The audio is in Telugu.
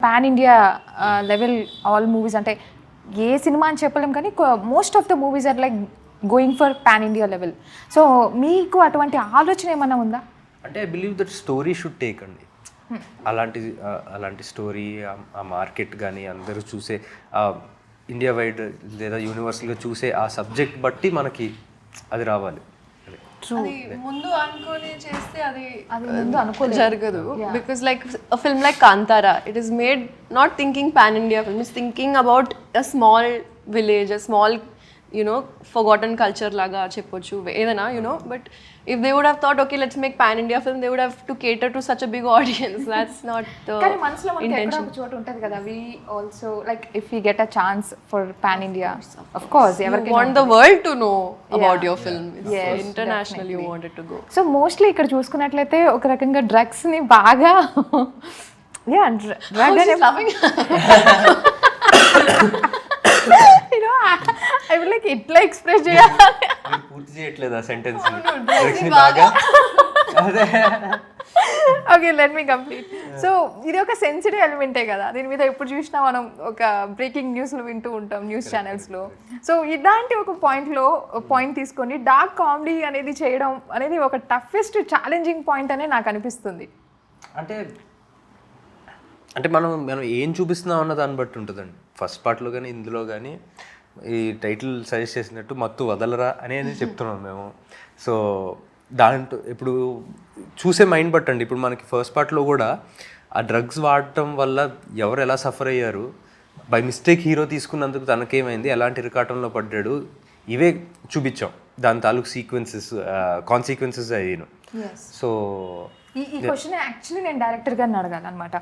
Pan India level all movies అంటే ఏ సినిమా అని చెప్పలేం కానీ most of the movies are like going for pan India level. So మీకు అటువంటి ఆలోచన ఏమన్నా ఉందా? అంటే I believe that story should take అండి. అలాంటి స్టోరీ ఆ మార్కెట్ కానీ అందరూ చూసే ఇండియా వైడ్ లేదా యూనివర్సల్గా చూసే ఆ సబ్జెక్ట్ బట్టి మనకి అది రావాలి. అది ముందు అనుకొని చేస్తే అది జరగదు. Because like film like Kantara, it is made not thinking pan India film, is thinking about a small village, a small forgotten culture laga cheppochu edana, but if they would have thought, okay, let's make pan India film, they would have to cater to such a big audience. That's not the కానీ మనసులో మనకి ఎక్కడో ఒక చోట ఉంటది కదా, we also like if we get a chance for pan India, of course you want the world to know about your film. It's international, you want it to go. So mostly ఇక్కడ చూసుకున్నట్లయితే ఒక రకంగా డ్రగ్స్ ని బాగా డ్రగ్ అనే I would like ఇట్లా ఎక్స్ప్రెస్ చేయాలి. పూర్తి చేయట్లేదు ఆ sentence. Okay, let me complete. So ఇది ఒక సెన్సిటివ్ ఎలిమెంటే కదా, దీని మీద ఎప్పుడు చూసినా మనం ఒక బ్రేకింగ్ న్యూస్లు వింటూ ఉంటాం న్యూస్ ఛానల్స్లో. సో ఇలాంటి ఒక పాయింట్ తీసుకొని డార్క్ కామెడీ అనేది చేయడం అనేది ఒక టఫెస్ట్ ఛాలెంజింగ్ పాయింట్ అనే నాకు అనిపిస్తుంది. అంటే మనం ఏం చూపిస్తున్నాం అన్న దాన్ని బట్టి ఉంటుందండి. ఫస్ట్ పార్ట్లో కానీ ఇందులో కానీ ఈ టైటిల్ సజెస్ట్ చేసినట్టు మత్తు వదలరా అనేది చెప్తున్నాం మేము. సో దాంట్లో ఇప్పుడు చూసే మైండ్ బట్ అండి. ఇప్పుడు మనకి ఫస్ట్ పార్ట్లో కూడా ఆ డ్రగ్స్ వాడటం వల్ల ఎవరు ఎలా సఫర్ అయ్యారు, బై మిస్టేక్ హీరో తీసుకున్నందుకు తనకేమైంది, ఎలాంటి ఇరకాటంలో పడ్డాడు, ఇవే చూపించాం. దాని తాలూకు కాన్సిక్వెన్సెస్ అయ్యాను. సో ఈ క్వశ్చన్ యాక్చువల్లీ నేను డైరెక్టర్ గారిని అడగాలన్నమాట.